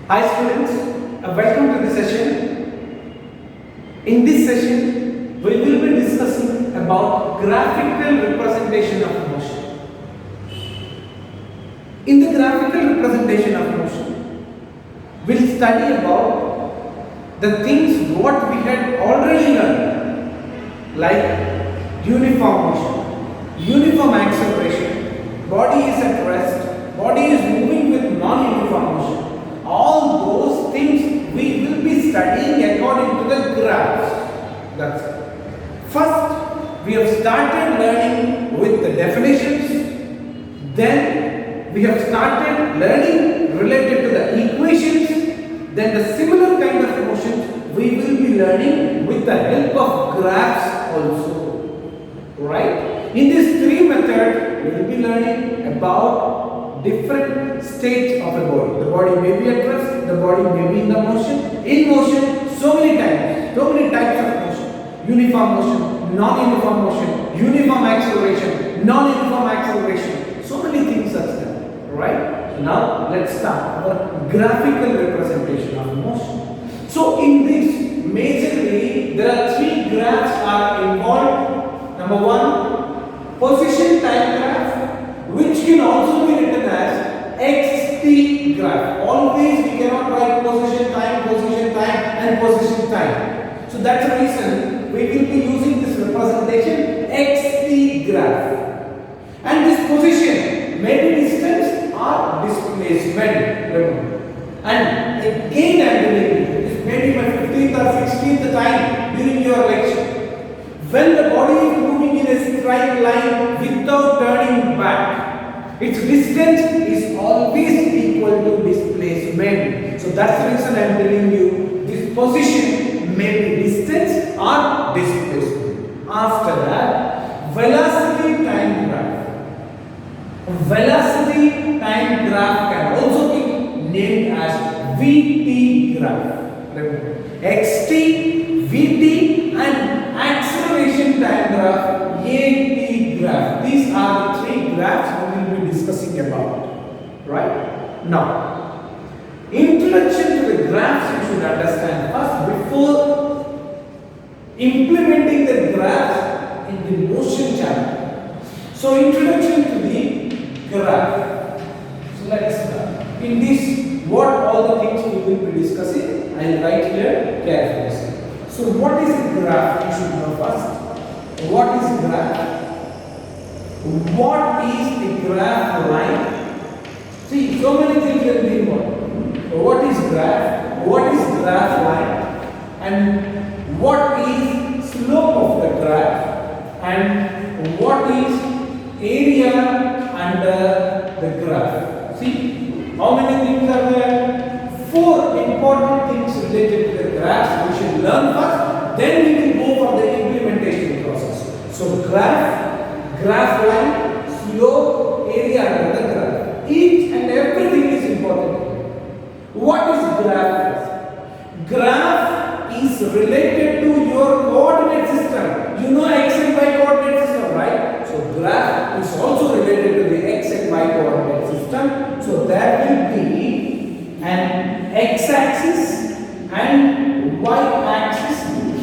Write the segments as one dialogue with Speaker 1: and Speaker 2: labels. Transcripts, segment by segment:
Speaker 1: Hi students, welcome to the session. In this session, we will be discussing about graphical representation of motion. In the graphical representation of motion, we'll study about the things what we had already learned, like uniform motion, uniform acceleration, body is at rest, body is moving with non-uniform motion. All those things we will be studying according to the graphs. That's it. First, we have started learning with the definitions. Then, we have started learning related to the equations. Then, the similar kind of motions we will be learning with the help of graphs also. Right? In these three methods, we will be learning about different states of the body. The body may be at rest, the body may be in the motion. In motion, so many types of motion. Uniform motion, non-uniform motion, uniform acceleration, non-uniform acceleration. So many things are there. Right? So now let's start our graphical representation of motion. So in this, majorly there are three graphs are involved. Number one, position time graph, which can also be written as xt graph. Always we cannot write position time, and position time. So that's the reason we will be using this representation xt graph. And this position may be distance or displacement. Remember. And again I am telling you, this may be my 15th or 16th time during your lecture. When the body is moving in a straight line without turning back, its distance is always equal to displacement. So that's the reason I am telling you this position may be distance or displacement. After that, velocity time graph. Velocity time graph can also be named as VT graph. Remember, XT, VT and acceleration time graph, AT graph. These are the three graphs we will be discussing about. Right? Now, introduction to the graphs you should understand first before implementing the graphs in the motion chapter. So, introduction to the graph. So, let's start. In this, what all the things we will be discussing, I will write here carefully. So, what is a graph? You should know first. What is a graph? What is the graph line? See, so many things will be involved. What is graph? What is graph line? And what is slope of the graph? And what is area under the graph? See, how many things are there? Four important things related to the graphs we should learn first, then we will go for the implementation process. So graph line, slope, area under the graph. Each and everything is important. What is graph? Graph is related to your coordinate system. You know x and y coordinate system, right? So graph is also related to the x and y coordinate system. So there will be an x-axis and y-axis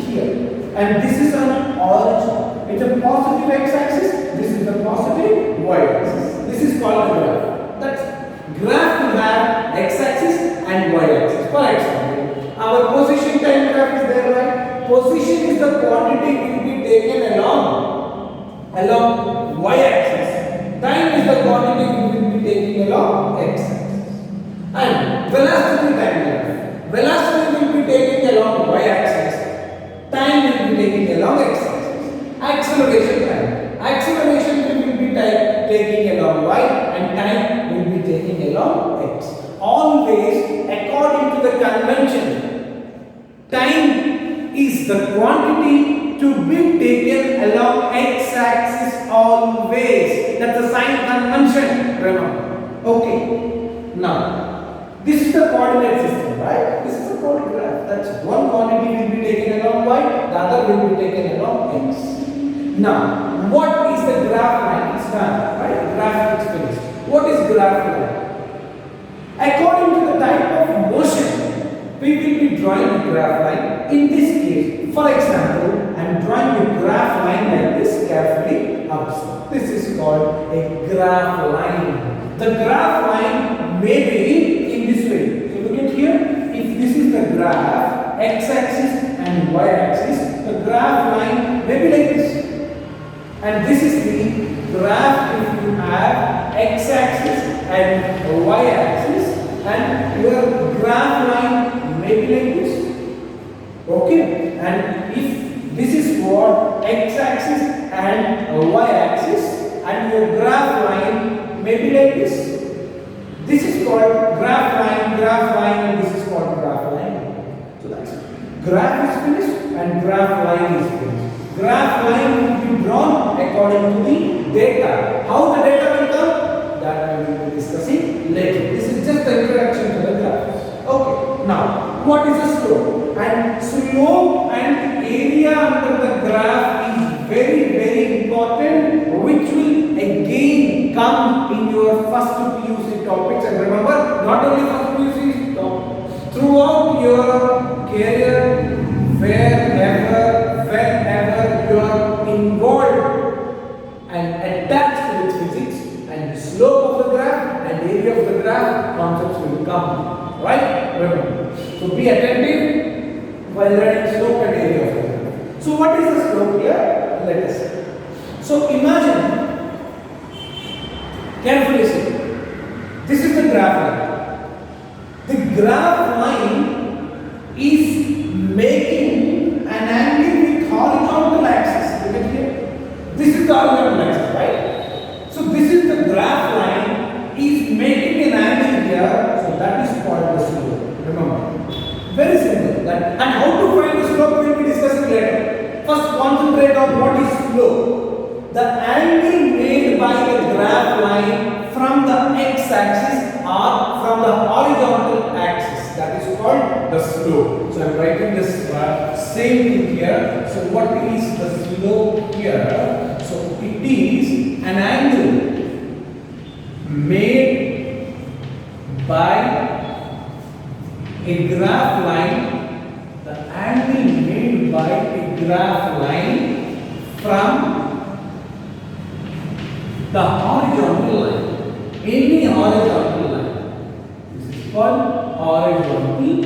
Speaker 1: here. And this is an origin. It's a positive x-axis. This is the positive y-axis. This is called a graph. That graph will have x-axis and y-axis. For example, our position time graph is there, right? Position is the quantity will be taken along y-axis. Time is the quantity will be taken along x-axis. And velocity time graph. Velocity will be taken along y-axis. Time will be taken along x-axis. Acceleration time. Acceleration will be taking along y and time will be taking along x. Always according to the convention, time is the quantity to be taken along x-axis always. That's the sign convention. Remember. Okay. Now, this is the coordinate system, right? This is the coordinate graph. That's one quantity will be taken along y, the other will be taken along x. Now, what is the graph line? It's done, right? Graph is finished. What is graph line? According to the type of motion we will be drawing a graph line. In this case, for example, I am drawing a graph line like this. Carefully observe. This is called a graph line. The graph line may be in this way. So look at here. If this is the graph, x-axis and y-axis, the graph line may be like this. And this is the graph if you have x-axis and y-axis, and your graph line may be like this. Okay? And if this is what x-axis and y-axis, and your graph line may be like this. This is called graph line, and this is called graph line. So that's it. Graph is finished and graph line is finished. Graph line will be drawn according to the data. How the data will come? That we will be discussing later. This is just the introduction to the graphs. Okay. Now, what is the slope? And slope and area under the graph is very important, which will again come in your first PUC topics. And remember, not only first PUC topics, throughout your career, wherever you are involved and attached with physics, and the slope of the graph and area of the graph concepts will come. Right? Remember. So be attentive while learning slope and area of the graph. So what is the slope here? Let us see. So imagine, carefully see, this is the graph line. The graph line is making an angle with horizontal axis. Look at here. This is the horizontal axis, right? So this is the graph line is making an angle here. So that is called the slope. Remember, very simple. That, and how to find the slope we will be discussing later. First, concentrate on what is slope. The angle made by the graph line from the x-axis or from the horizontal axis. That is called the slope. So I am writing this same thing here. So what is the slope here? So it is an angle made by a graph line. The angle made by a graph line from the horizontal line, any horizontal line. This is called horizontal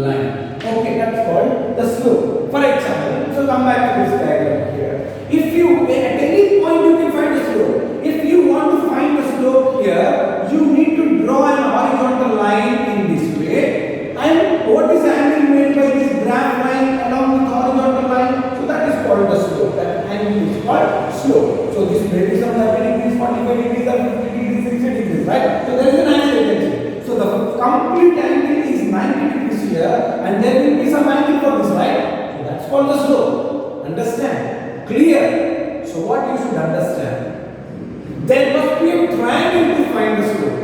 Speaker 1: line. Okay, that's called the slope. For example, so come back to this diagram here. If you, at any point you can find the slope. If you want to find the slope here, you need to draw an horizontal line in this way. And what is the angle made by this graph line along with the horizontal line? So that is called the slope. That angle is called slope. So this may be some 30 degrees, 45 degrees, or 50 degrees, 60 degrees, right? So there is an angle attention. So the complete angle is 90 degrees here, and there will be some angle for this, right? So that's called the slope. Understand? Clear? So what you should understand? There must be a triangle to find the slope.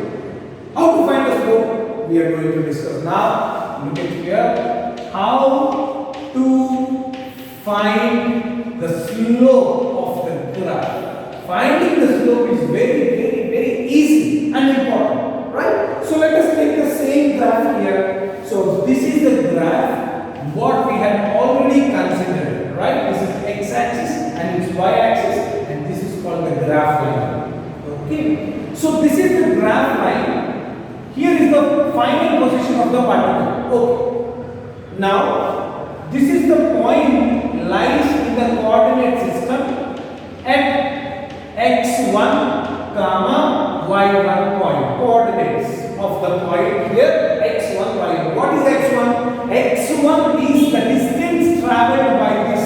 Speaker 1: How to find the slope? We are going to discuss now. Look at here. How to find the slope of the graph. Finding the slope is very easy and important, right? So let us take the same graph here. So this is the graph what we have already considered, right? This is x-axis and it's y-axis, and this is called the graph line. Okay. So this is the graph line. Here is the final position of the particle. Okay. Now this is the point lies in the coordinate system at x1 comma y1 point. Coordinates of the point here x1 y1. What is x1? x1 is the distance traveled by this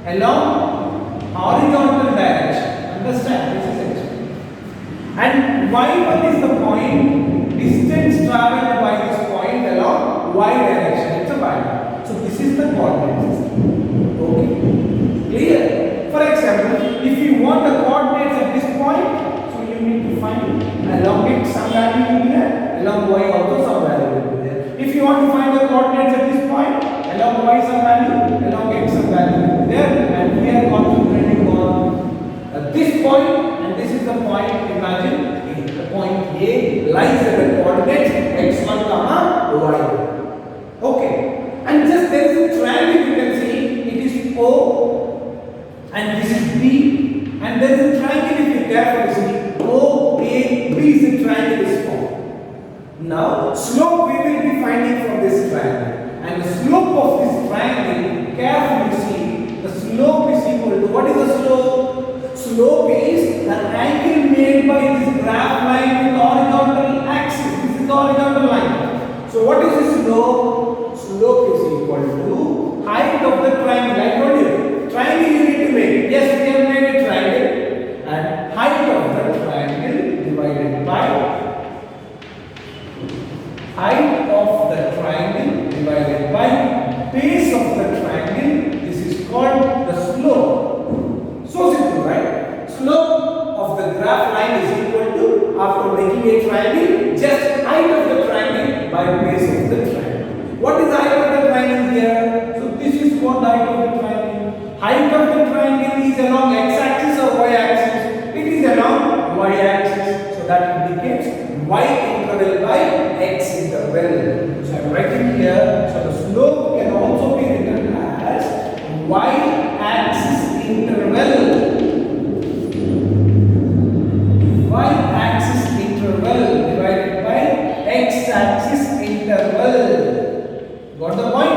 Speaker 1: along horizontal direction. Understand? This is x1. And y1 is the point distance traveled by this point along y direction. It's a y. So this is the coordinate system. Okay. Clear? For example, if you want the coordinates at this point, so you need to find along x some value will be there, along y also some value will be there. If you want to find the coordinates at this point, along y some value, along x some value will be there, and we are concentrating on this point, and this is the point. Imagine the point A lies at the coordinates x1 comma y1. triangle, carefully see the slope is equal to, what is the slope? Slope is the angle made by this graph line with the horizontal axis. This is the horizontal line. So what is the slope? Slope is equal to height of the triangle. I told you, triangle you need to make. Yes, we have made a triangle, and height of the triangle divided by height of the triangle divided by base of the triangle. This is called the slope. So simple, right? Slope of the graph line is equal to, after making a triangle, just height of the triangle by base of the triangle. What is height of the triangle here? So this is what the height of the triangle. Height of the triangle is along x-axis or y-axis? It is along y-axis. So that indicates y interval by x interval. So I am writing here. So the slope can also be written as y-axis interval. Y-axis interval divided by x-axis interval. Got the point?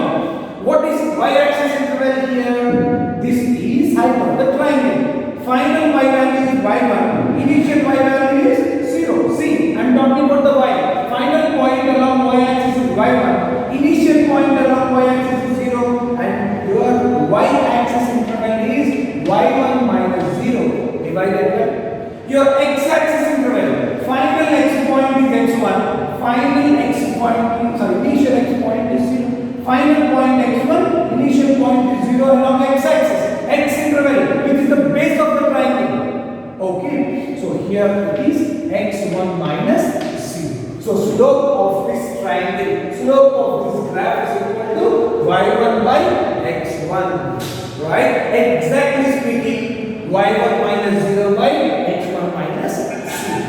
Speaker 1: What is y-axis interval here? This is height of the triangle. Final y value is y1. Initial y value is 0. See, I am talking about the y. Final point along y-axis is y1. Initial point along y-axis is 0. And your y-axis interval is y1 minus 0 divided by your x-axis interval. Final x point is x1. Final x point, initial x point is 0. Final point x1. Initial point is 0 along x-axis. X interval, which is the base of the triangle. Okay, so here it is x1 minus 0. So slope of this triangle, slope of this graph is equal to y1 by x1. Right? Exactly speaking, y1 minus 0 by x1 minus 0.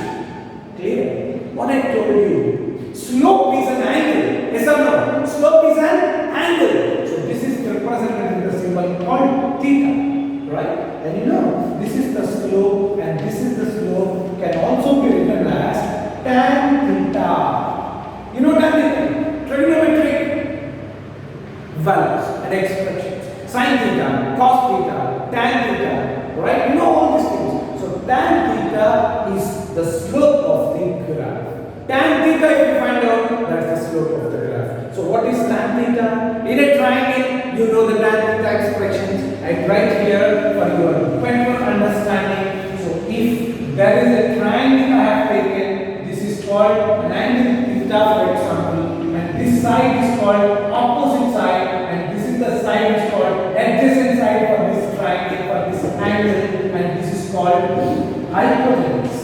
Speaker 1: Clear? What I told you, slope is an angle. Yes or no? Slope is an angle. So this is represented in the symbol called theta. Right? And you know, this is the slope and this is the slope, can also be written as tan theta. You know tan theta? Trigonometric values and expressions. Sin theta, cos theta, tan theta. Right? You know all these things. So tan theta is the slope of the graph. Tan theta, if you find out, that's the slope of the graph. So what is tan theta? In a triangle, you know the tan theta expressions. I write here for your better understanding. So if there is a triangle I have taken, this is called an angle theta, for example, and this side is called opposite side, and this is the side is called adjacent side for this triangle, for this angle, and this is called hypotenuse.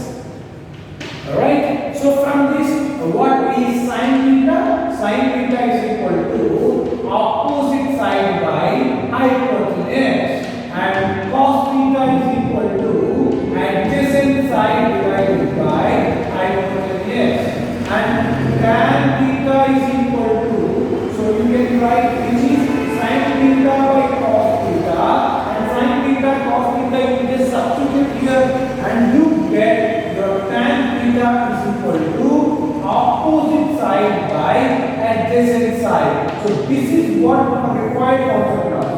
Speaker 1: Alright, so from this, what is sin theta? Sin theta is equal to opposite side by hypotenuse, and cos theta is equal to adjacent side divided by hypotenuse, and tan theta is equal to, so you can write which is sin theta by cos theta, and sin theta cos theta you just substitute here and you get your tan theta is equal to opposite side by adjacent side. So this is what our required concept now.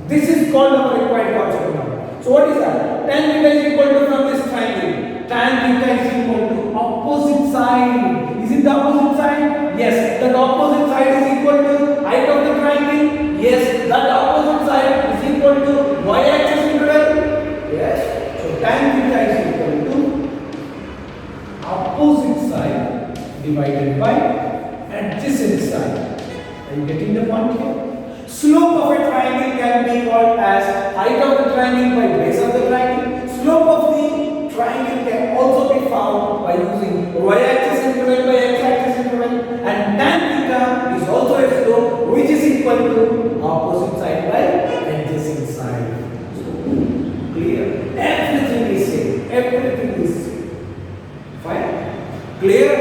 Speaker 1: This is called our required concept now. So what is that? Tan theta is equal to, from this triangle, tan theta is equal to opposite side. Is it the opposite side? Yes. That opposite side is equal to height of the triangle. Yes. That opposite side is equal to y-axis interval. Yes. So tan theta is equal to opposite side divided by adjacent side. Are you getting the point here? Slope of a triangle can be called as height of the triangle by base of the triangle. Slope of the triangle can also be found by using y-axis interval by x-axis interval, and tan theta is also a slope which is equal to opposite side by adjacent side. So, clear? Everything is same. Everything is same. Fine? Clear?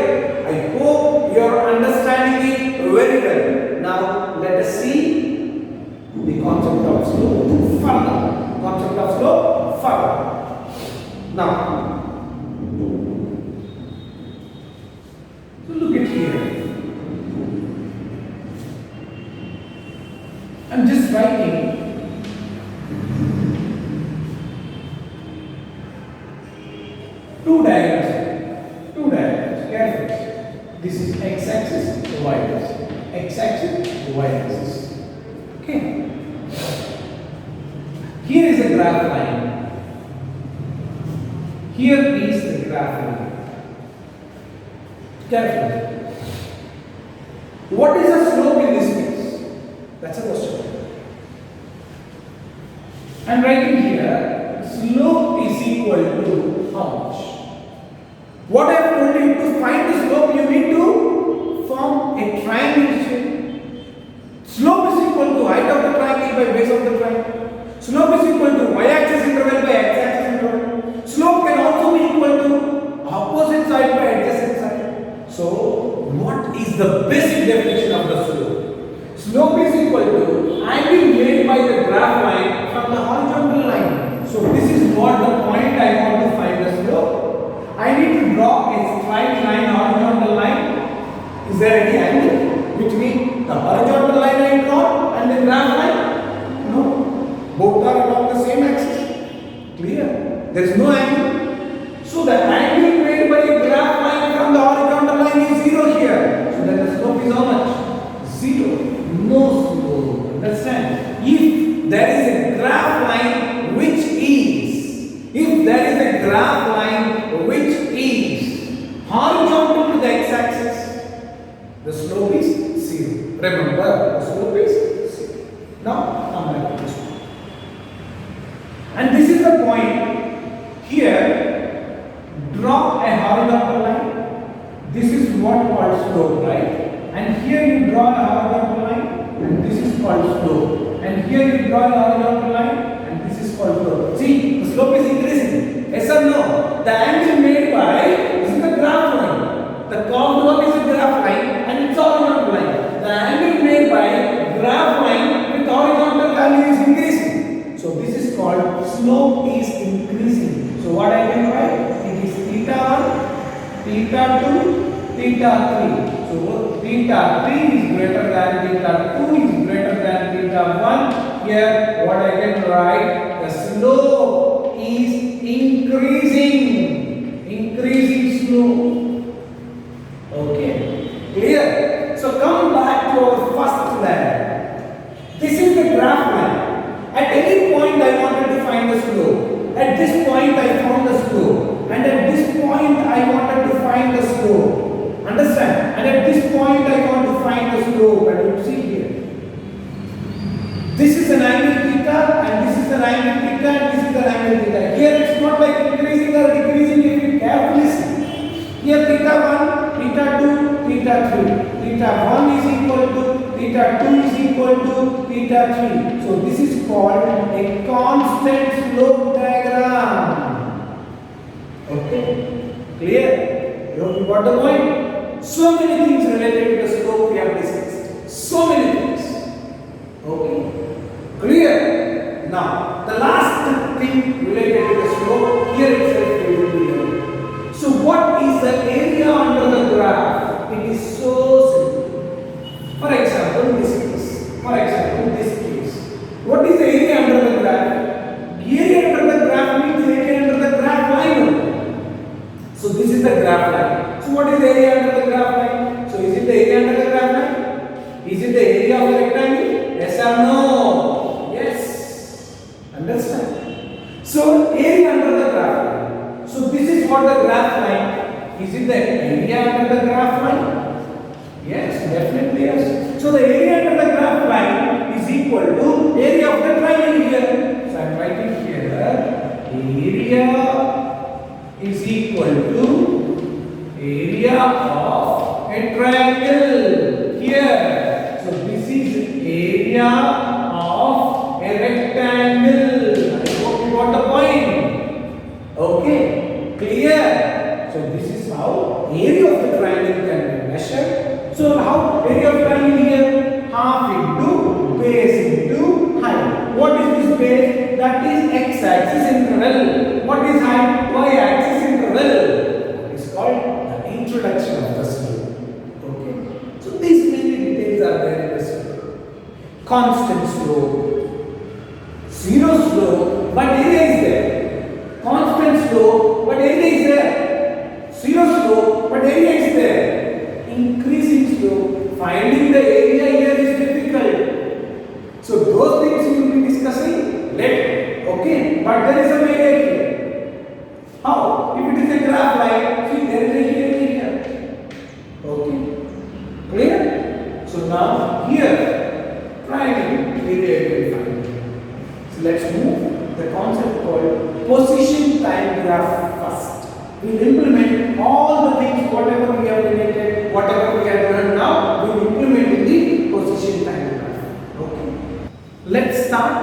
Speaker 1: I hope you are understanding it very well. Now let us see the concept of slope further. Concept of slope further. Now, so look at here. I'm just writing two diagrams. Two diagrams. Careful. This is x-axis, y-axis. X-axis, y-axis. Okay. Here is a graph line. Here is the graph line. Careful. What is the slope in this case? That's a question. I'm writing here, slope is equal to how much? What I have told you, to find the slope, you need to form a triangle shape. Slope is equal to height of the triangle by base of the triangle. Slope is equal to y-axis interval by x-axis interval. Slope can also be equal to opposite side by adjacent side. So, what is the basic definition of the slope? Slope is equal to angle made by the graph line from the horizontal line. So, this is what the point I want to find the slope. I need to draw a straight line, horizontal line. Is there any angle between the horizontal line I draw and the graph line? No. Both are along the same axis. Clear? There is no angle. So the angle made by a graph line from the horizontal line is 0 here. So then the slope is how much? 0. No slope. Understand? If there is a graph line which is horizontal to the x-axis, the slope is 0. Remember, the slope is 0. Now come back to this one. And this is the point. Here, draw a horizontal line. This is what called slope, right? And here you draw a horizontal line, and this is called slope. And here you draw a horizontal line, and this is called slope. See, the slope is increasing. Yes or no? The angle made by this is the graph line. The curved one is a graph line, and it's horizontal line. The angle made by graph line with horizontal value is increasing. So this is called slope is increasing. So what I can write? It is theta 1, theta 2, theta 3. So theta 3 is greater than theta 2 is greater than theta 1. Here what I can write? The slope is increasing. Increasing slope. Okay. Clear? So come back to our first line. This is the graph line. At any point I wanted to find the slope. At this point I found the slope. And at this point I wanted to find the slope. Understand? And at this point I want to find the slope. And you see here. This is an angle theta and this is an angle theta and this is an angle theta. Here it's not like increasing or decreasing if you carefully see. Here theta 1, theta 2, theta 3. Theta 1 is equal to theta 2 is equal to theta 3. So this is called a constant slope diagram. Okay? Clear? You got the point? So many things related to the slope we have discussed. So many things. Okay? Clear? Now, the last thing related to the slope, here itself we will be learning. So what is the area under the graph? It is so simple. For example, this case. What is the area under the graph? Area under the graph means area under the graph line. So this is the graph line. So what is the area under the graph line? So is it the area under the graph line? Is it the area of the rectangle? Yes or no? Yes. Understand? So area under the graph line. So this is what the graph line. Is it the area under the graph line? Yes, definitely yes. So the area under the graph line is equal to area of the triangle here. So I am writing here area is equal to area of a triangle here. So this is area of a rectangle. I hope you got the point. Okay, clear? So this is how area of the triangle can be measured. So how area of triangle here? Half into base into height. What is this base? That is x-axis interval. What is height? Y-axis interval. It is called the introduction of the slope. Okay. So these many details are there in the slope. constant slope. Zero slope, but area is there. Constant slope, but area is there. Zero slope, but area is there. Increasing slope, finding the area here is difficult. So those things we will be discussing later. Okay, but there is a area here. How? If it is a graph line, see there is a area here. Okay, clear? So now here, triangle area will find. So let's move the concept called position time graph first. We will implement all the things, whatever we have related, whatever we have learned now, we will implement in the position time graph. Okay. Let's start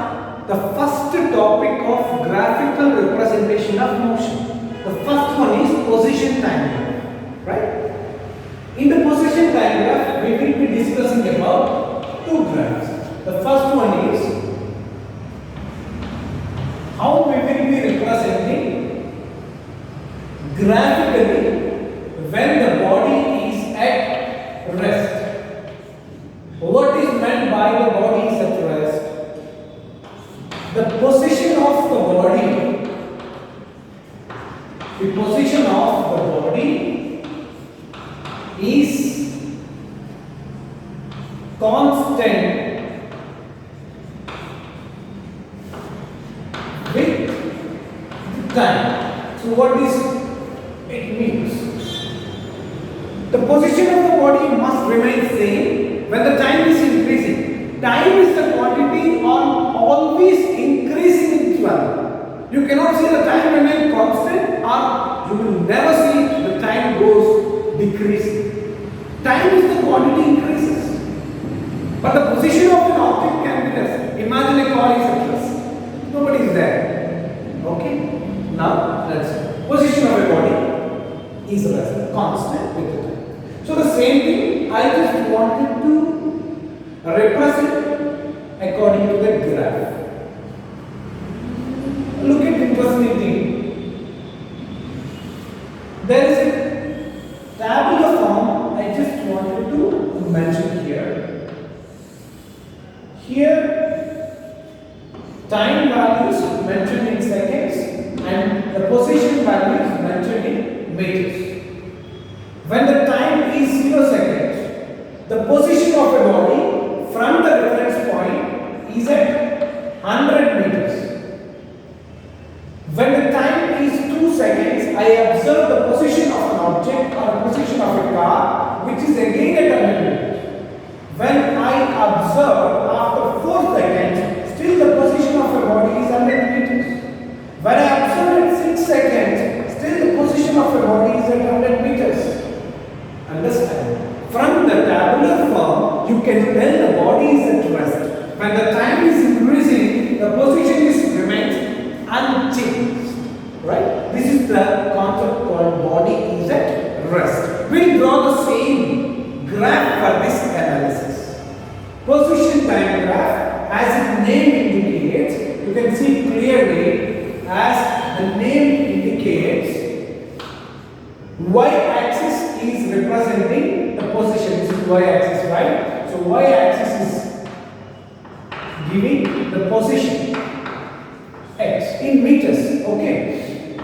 Speaker 1: the first topic of graphical representation of motion. The first one is position time graph, right? In the position time graph, we will be discussing about two graphs. The first one is how we will be representing graphically when the body is at rest. What is meant by the body is at rest? The position of the body, is constant with time. So what is it means? The position of the body must remain same when the time is increasing. Time is the quantity on always increasing in value. You cannot see the time remain constant, or you will never see the time goes decreasing. Time is the quantity increases, but the position of an object can be less. Imagine a car is at rest. Nobody is there. Okay. Now let's see. Position of a body is rest, constant with the time. So the same thing I just wanted to represent according to the graph. Look at interesting thing. There is a tabular form I just wanted to mention here. Here, time values mentioned in seconds and the position values mentioned in meters. When the time is 0 seconds, the position of a body from the reference point is at 100 meters. When the time is 2 seconds, I observe the position of an object or position of a car, which is again at 100 meters. When I observe after 4 seconds, still the position of a body is 100 meters. When I observe at 6 seconds, still the position of a body is at 100 meters. Understand? From the tabular form, you can tell the body is at rest. When the time is increasing, the position is remains unchanged. Right? This is the concept called body is at rest. We will draw the same graph for this analysis. Position time graph, as its name indicates, you can see clearly as the name indicates, y-axis is representing the position. This is y-axis, right? So y-axis is giving the position x in meters, okay,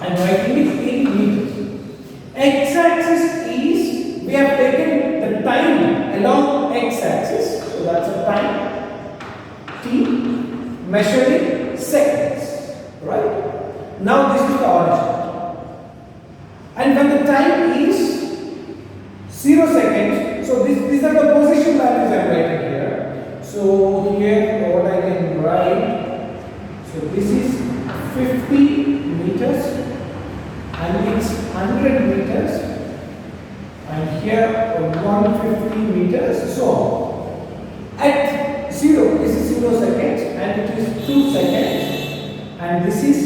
Speaker 1: and writing it in meters. X-axis is, we have taken the time along x-axis, so that's a time t measured in seconds, right? Now this is the origin, and when the time is 0 seconds, so these are the position values I am writing here. So here what I can write, so this is 50 meters and it's 100 meters, and here 150 meters. So at 0, this is 0 seconds and it is 2 seconds, and this is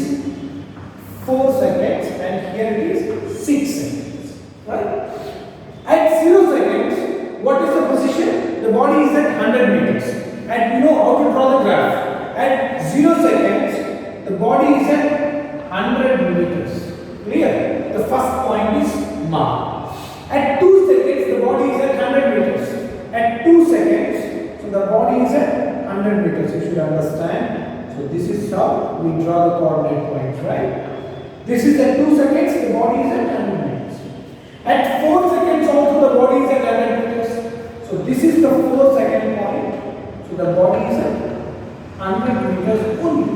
Speaker 1: 4 seconds, and here it is 6 seconds, right? At 0 seconds, what is the position? The body is at 100 meters, and you know how to draw the graph. At 0 seconds, the body is at 100 meters. Clear? The first point is marked. At 2 seconds, the body is at 100 meters. At 2 seconds, so the body is at 100 meters. You should understand. So this is how we draw the coordinate points, right? This is at 2 seconds, the body is at 100 meters. At 4 seconds also the body is at 100 meters. So this is the 4-second point. So the body is at 100 meters only.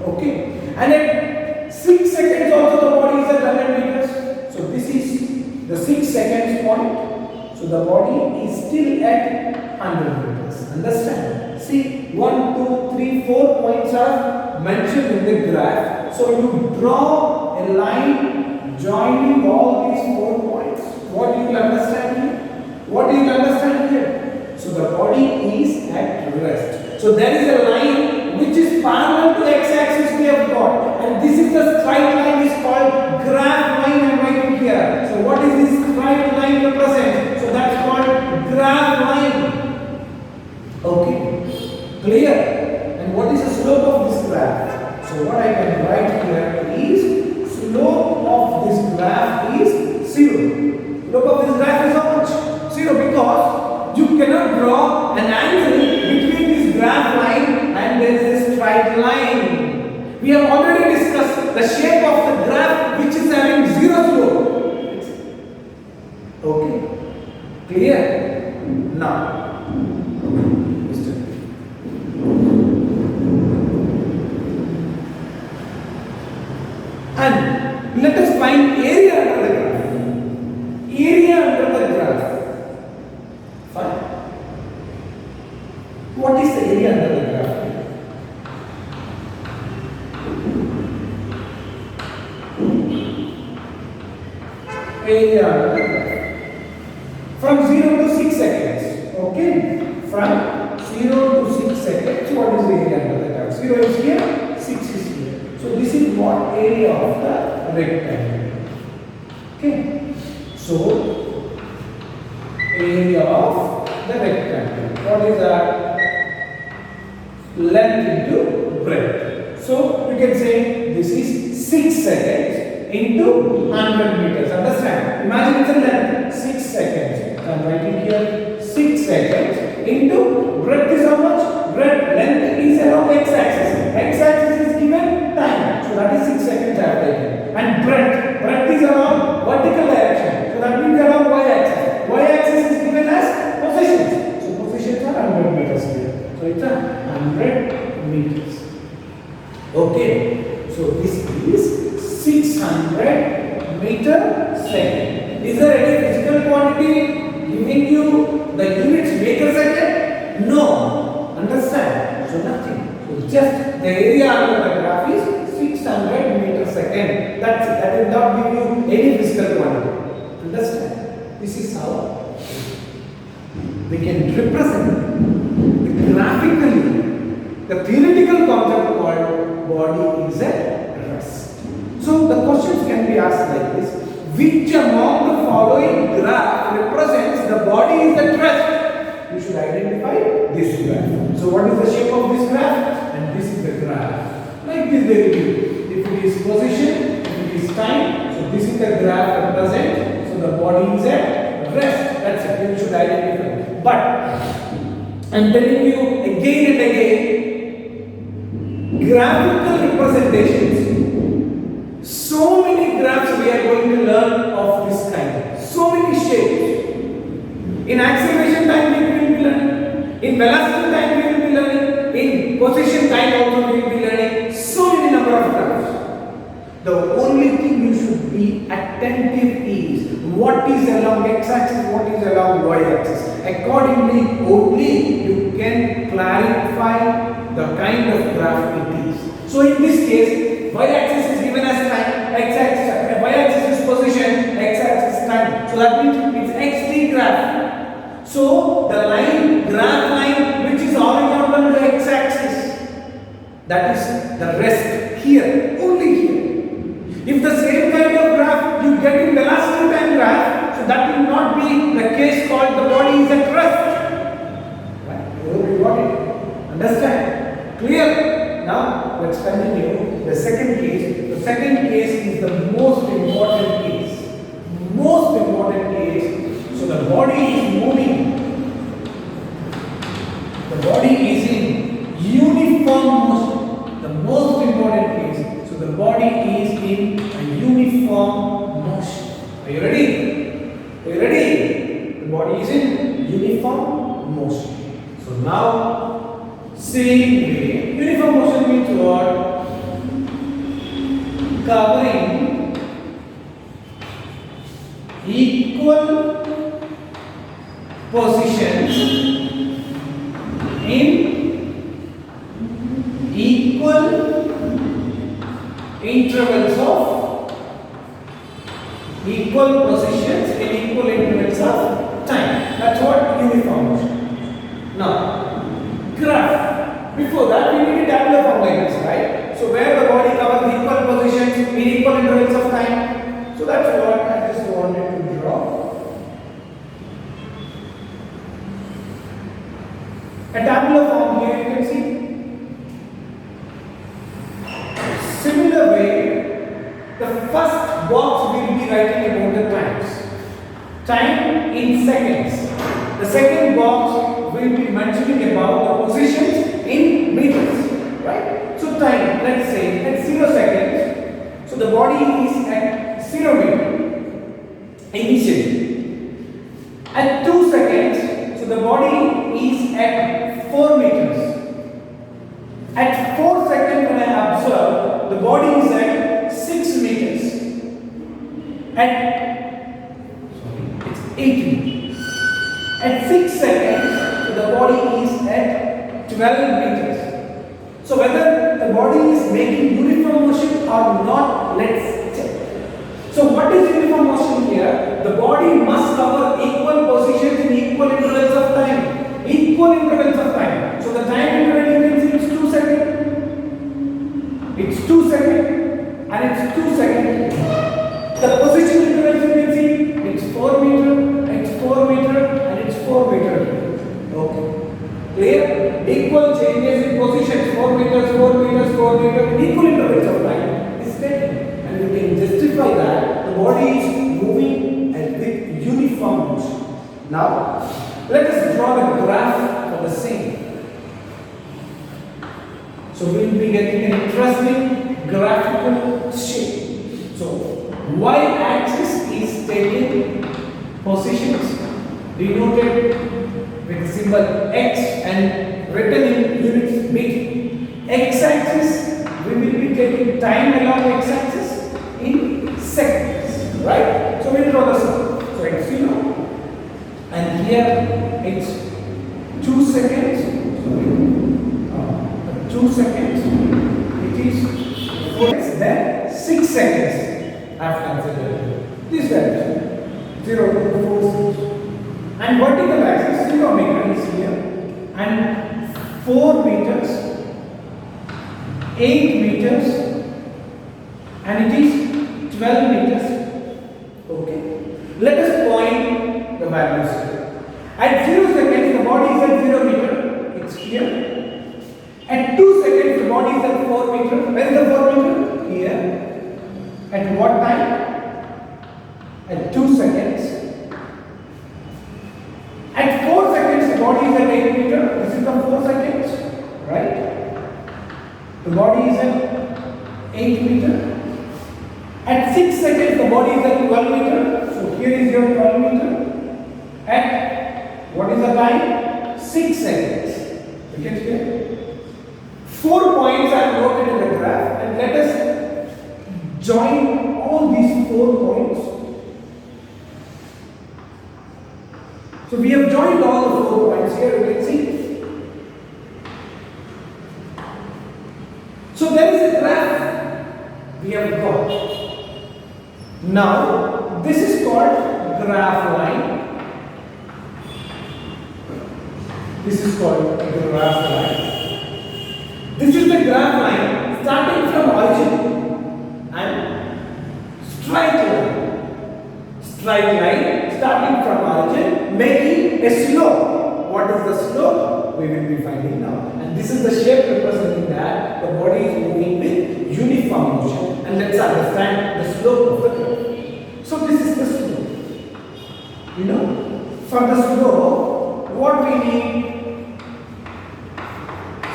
Speaker 1: Okay. And at 6 seconds also the body is at 100 meters. So this is the 6 seconds point. So the body is still at 100 meters. Understand? See, 1, 2, 3, 4 points are mentioned in the graph. So you draw a line joining all these 4 points. What do you understand here? What do you understand here? So the body is at rest. So there is a line which is parallel to x-axis we have got, and this is the straight line is called graph line. I am writing here. So what is this straight line represent? So that's called graph line. Okay, clear? And what is the slope of this graph? So what I can write here is slope of this graph is 0. Slope of this graph is how much? 0, because you cannot draw an angle between this graph line and there is a straight line. We have already discussed the shape of the graph which is having 0 slope. Okay, clear? Now, and let us find area under the graph. Area under the graph. Fine. What is the area under the graph? Area under the graph. From 0 to 6 seconds. Okay. From 0 to 6 seconds, what is the area under the graph? 0 is here, 6 is here. So this is what area of the rectangle. Okay. So area of the rectangle. What is that? Length into breadth. So you can say this is 6 seconds into 100 meters. Understand? Imagine it's a length 6 seconds. I am writing here 6 seconds into breadth is how much? Breadth length is along x-axis. X-axis is given time. So that is 6 seconds I have taken. And breadth is along vertical direction. So that means along y-axis. Y-axis is given as positions. So positions are 100 meters here. So it's a 100 meters. Okay. So this is 600 meter second. Is there any physical quantity giving you the units meter second? No. Understand? So nothing. So just the area under the graph is 600 meter second. That's it. That will not give you any physical quantity. Understand? This is how we can represent graphically the theoretical concept called body is at rest. So the questions can be asked like this: which among the following graph represents the body is at rest? You should identify this graph. So what is the shape of this graph? And this is the graph. Like this they will give. If it is position, if it is time, so this is the graph represent. So the body is at rest. That's it. You should identify. But I am telling you again and again, graphical representations. So many graphs we are going to learn of this kind. So many shapes. In acceleration time we will be learning. In velocity time we will be learning. In position time also we will be learning. So many number of graphs. The only thing you should be attentive is what is along x-axis, what is along y-axis. Accordingly, only you can clarify the kind of graph it is. So in this case, y-axis is given as time, x-axis, y-axis is position, x-axis is time. So that means it's xt graph. So the line, graph line, which is horizontal to x-axis, that is the rest here, only here. If the same kind of graph you get in velocity time graph, so that will not be the case called the body is at rest. Right? You got it? Understand? Clear? Now let's continue. The second case. The second case is the most important case. Most important case. So the body is moving. The body is in Are you ready? Are you ready? The body is in uniform motion. So now, same way, uniform motion means what? Covering equal positions in equal intervals of equal positions in equal intervals of time. That's what uniform motion. Now, graph. Before that, we need a tabular form like this, right? So where the body covers equal positions in equal intervals of time. So that's what I just wanted to draw. A tabular form here you can see. Similar way, the first box will be writing about the times. Time in seconds. The second box will be mentioning about the positions in meters. Right? So time, let's say at 0 seconds. So the body is at 0 meter initially. At 2 seconds, so the body is at 4 meters. At 4 seconds when I observe, the body is at 6 meters. It's 8 meters. At 6 seconds, the body is at 12 meters. So whether the body is making uniform motion or not, let's check. So what is uniform motion here? The body must cover equal positions in equal intervals of time. Equal intervals of time. So the time interval you can see is 2 seconds. It's 2 seconds and it's 2 seconds. The position intervals you can see it's 4 meter, it's 4 meter and it's 4 meter. Okay. Clear? Equal changes in positions 4 meters, 4 meters, 4 meters in equal intervals of time is taken. And you can justify that the body is moving with uniform motion. Now, let us draw the graph for the same. So we will be getting an interesting graphical shape. So y-axis is taking positions denoted with the symbol x and written in units meter. X-axis we will be taking time along x-axis in seconds. Right? So we will draw the circle. So it's 0 and here it's 2 seconds. 2 seconds. It is 4 seconds, then 6 seconds. I have considered this direction 0 to 4 6. And vertical axis 0 meter is here and 4 meters, 8 meters and it is 12 meters. Okay. Let us point the values here. At 0 seconds the body is at 0 meter. It's here. At 2 seconds the body is at 4 meter. Where is the 4 meter? Here. At what time? At 2 seconds. At 4 seconds, the body is at 8 meter. This is the 4 seconds, right? The body is at 8 meter. At 6 seconds, the body is at 12 meter. So here is your 12 meter. At what is the time? 6 seconds. You get here? 4 points are noted in the graph, and let us join all these 4 points. So we have joined all the 4 points here, you can see. So there is a graph we have got. Now this is called graph line. This is called graph line. This is the graph line starting from origin and straight line. Straight line starting from origin, making a slope. What is the slope? We will be finding now. And this is the shape representing that the body is moving with uniform motion. And let's understand the slope of the graph. So this is the slope. You know, for the slope, what we need?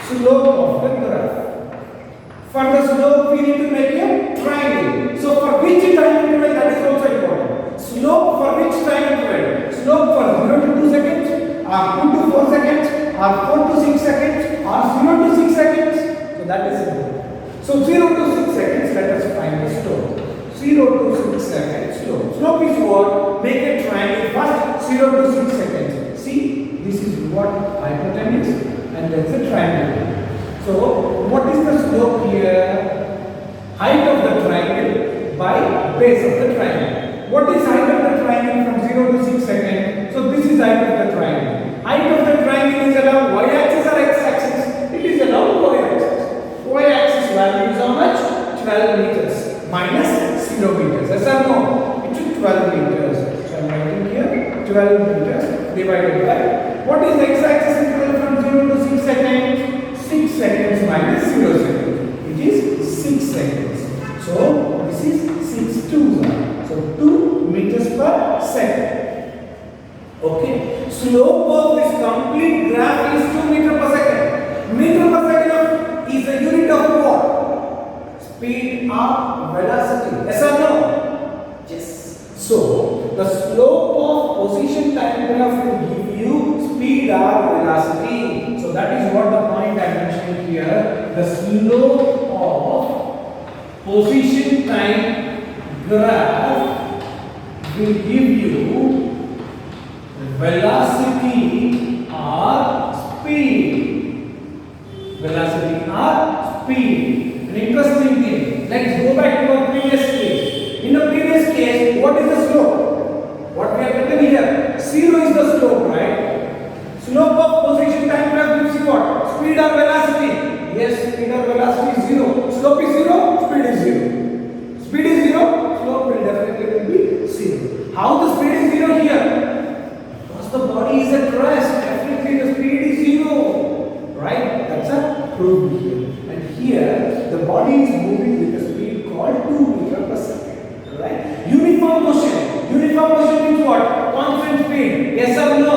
Speaker 1: Slope of the graph. For the slope, we need to make a triangle. So for which time interval, that is also important. Slope for which time interval? Slope for 0 to 2 seconds, or 2 to 4 seconds, or 4 to 6 seconds, or 0 to 6 seconds. So that is it. So 0 to 6 seconds, let us find the slope. 0 to 6 seconds slope. Slope is what? Make a triangle first, 0 to 6 seconds. See, this is what hypotenuse and that's a triangle. So what is the slope here? Height of the triangle by base of the triangle. What is height of the triangle from 0 to 6 seconds? So this is height of the triangle. Height of the triangle is along y-axis or x-axis? It is along y-axis. Y-axis value is how much? 12 meters minus 0 meters. Yes or no? It is 12 meters. So I am writing here 12 meters divided by, what is the x-axis interval from 0 to 6 seconds? 6 seconds minus 0 seconds. It is 6 seconds. So this is 6 twos. So 2 meters per second. Okay. Slope of this complete graph is 2 meters per second. Meter per second is a unit of what? Speed or velocity. Yes or no? Yes. So the slope of position time graph will give you speed or velocity. So that is what the point I mentioned here. The slope of position time graph will give you velocity or speed. Velocity or speed. An interesting thing. Let's go back to our previous case. In the previous case, what is the slope? What we have written here? 0 is the slope, right? Slope of position time graph gives you what? Speed or velocity? Yes, speed or velocity is 0. Slope is 0, speed is 0. Speed is 0, slope will definitely be 0. How the speed is 0 here? Because the body is at rest, definitely the speed is 0. Right? That's a proof here. And here, the body is moving with a speed called 2 meters per second. Right? Uniform motion. Uniform motion means what? Constant speed. Yes or no?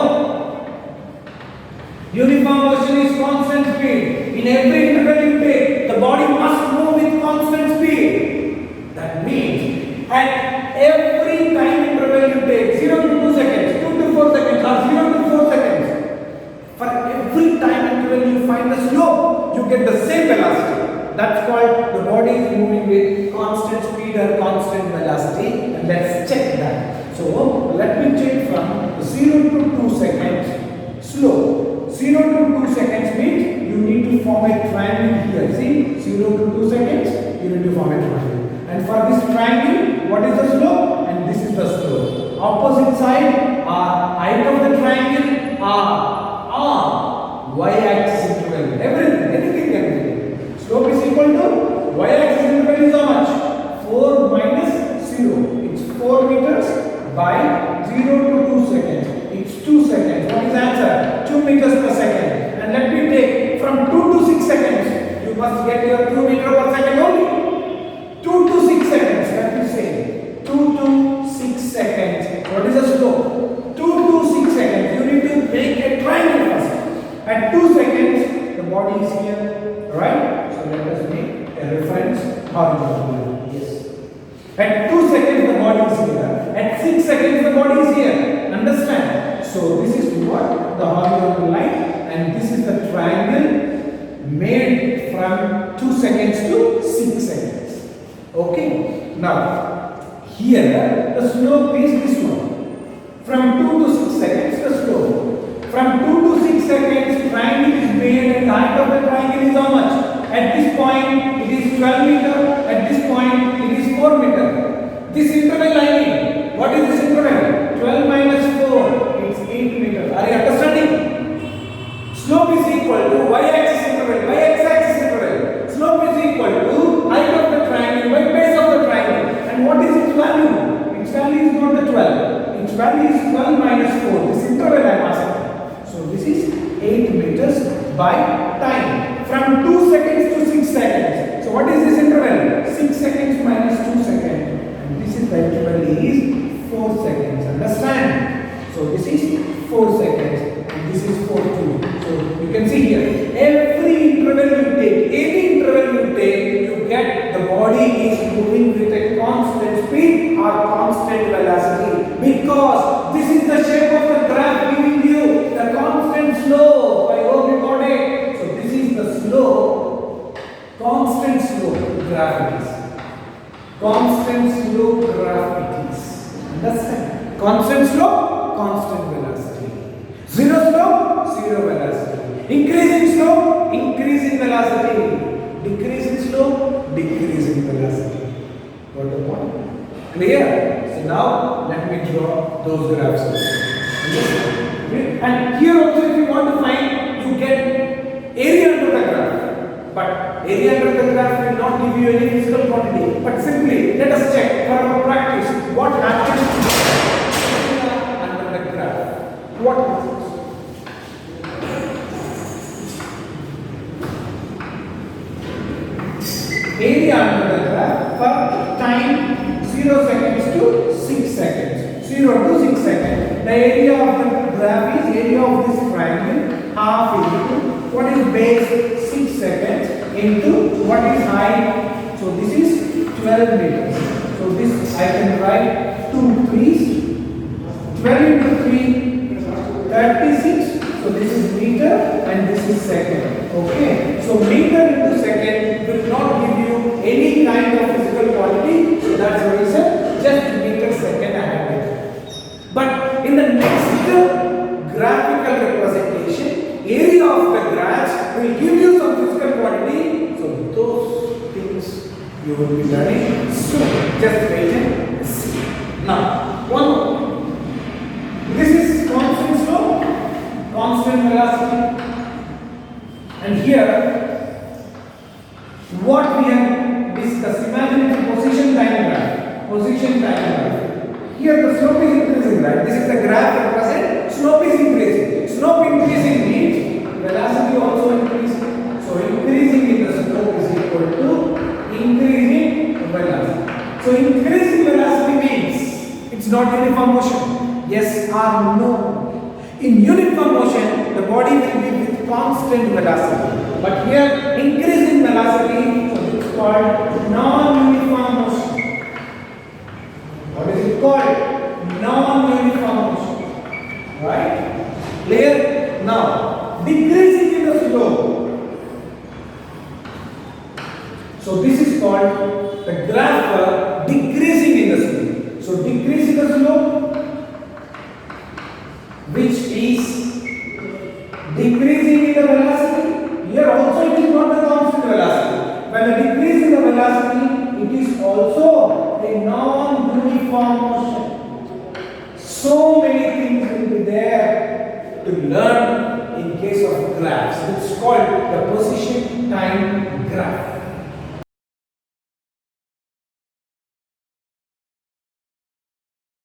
Speaker 1: Uniform motion is constant speed. In every interval you take, the body must move with constant speed. That means at every time interval you take 0 to 2 seconds, 2 to 4 seconds, or 0 to 4 seconds, for every time interval you find the slope, you get the same velocity. That's called the body is moving with constant speed or constant velocity. And let's check that. So let me check from 0 to 2 seconds slope. 0 to 2 seconds means you need to form a triangle here. See, 0 to 2 seconds, you need to form a triangle. And for this triangle, what is the slope? And this is the slope. Opposite side are height of the triangle are y-axis interval. Anything. Slope is equal to y-axis interval is how much? 4 minus 0. It's 4 meters by 0 to 2 seconds. It's 2 seconds. What is the answer? 2 meters per second. And let me take from 2 to 6 seconds. You must get your 2 meters per second only. 2 to 6 seconds. Let me say 2 to 6 seconds. What is the slope? 2 to 6 seconds. You need to make a triangle first. At 2 seconds, the body is here. Right? So let us make a reference horizontal. Yes. At 2 seconds, the body is here. At 6 seconds, the body is here. Understand? So this is what the horizontal line, and this is the triangle made from 2 seconds to 6 seconds. Okay. Now here the slope is this one. From 2 to 6 seconds, the slope. From 2 to 6 seconds, triangle is made, and the height of the triangle is how much? At this point, it is 12 meter. At this point, it is 4 meter. This interval I mean, what is this interval? 12 minus 4, it's 8 meter. Are you understanding? Slope is equal to y-axis interval, y-axis interval. Slope is equal to height of the triangle by base of the triangle. And what is its value? Its value is not the 12. Its value is 12 minus 4. This interval I am asking. So this is 8 meters by time. From 2 seconds to 6 seconds. So what is this interval? 6 seconds minus 2 seconds. And this is the interval is 4 seconds. Understand? So this is 4 seconds. And this is 4 2. So you can see here. Every interval you take, any interval you take, you get the body is moving with a constant speed or constant velocity. Constant slope, constant velocity. Zero slope, zero velocity. Increasing slope, increasing velocity. Decreasing slope, decreasing velocity. Got the point? Clear? So now let me draw those graphs. And here also if you want to find, you get area under the graph. But area under the graph will not give you any physical quantity. But simply let us check for our practice what happens to area under the graph. What happens? Area under the graph for time 0 seconds to 6 seconds. 0 to 6 seconds. The area of the graph is area of this triangle half into what is base 6 seconds into what is height. So this is 12 meters. So this I can write 2 3s. 12 into 3 36. So this is meter and this is second. Okay. So meter into second will not give you any kind of physical quantity. So that's the reason just meter second I have it. But in the next graphical representation, area of the graphs will give you some physical quantity. So those things you will be learning soon. Just wait and see. Now, one more. This is constant slope, constant velocity. And here, what we have discussed, imagine it's a position time graph. Position time graph. Here the slope is increasing, right? This is the graph represent slope is increasing. Slope increasing means velocity also increasing. So increasing in the slope is equal to increasing velocity. So increasing velocity means it's not uniform motion. Yes or no? In uniform motion, the body will be with constant velocity. But here, increasing velocity, so it's called non-uniform motion. What is it called? Non-uniform motion. Right? Clear? Now, decreasing in the slope. So this is called the graph for decreasing in the slope. So decrease in the slope, which is decreasing in the velocity. Here also it is not the constant velocity. When the decrease in the velocity, it is also a non-uniform motion. So many things will be there to learn in case of graphs. It's called the position time graph.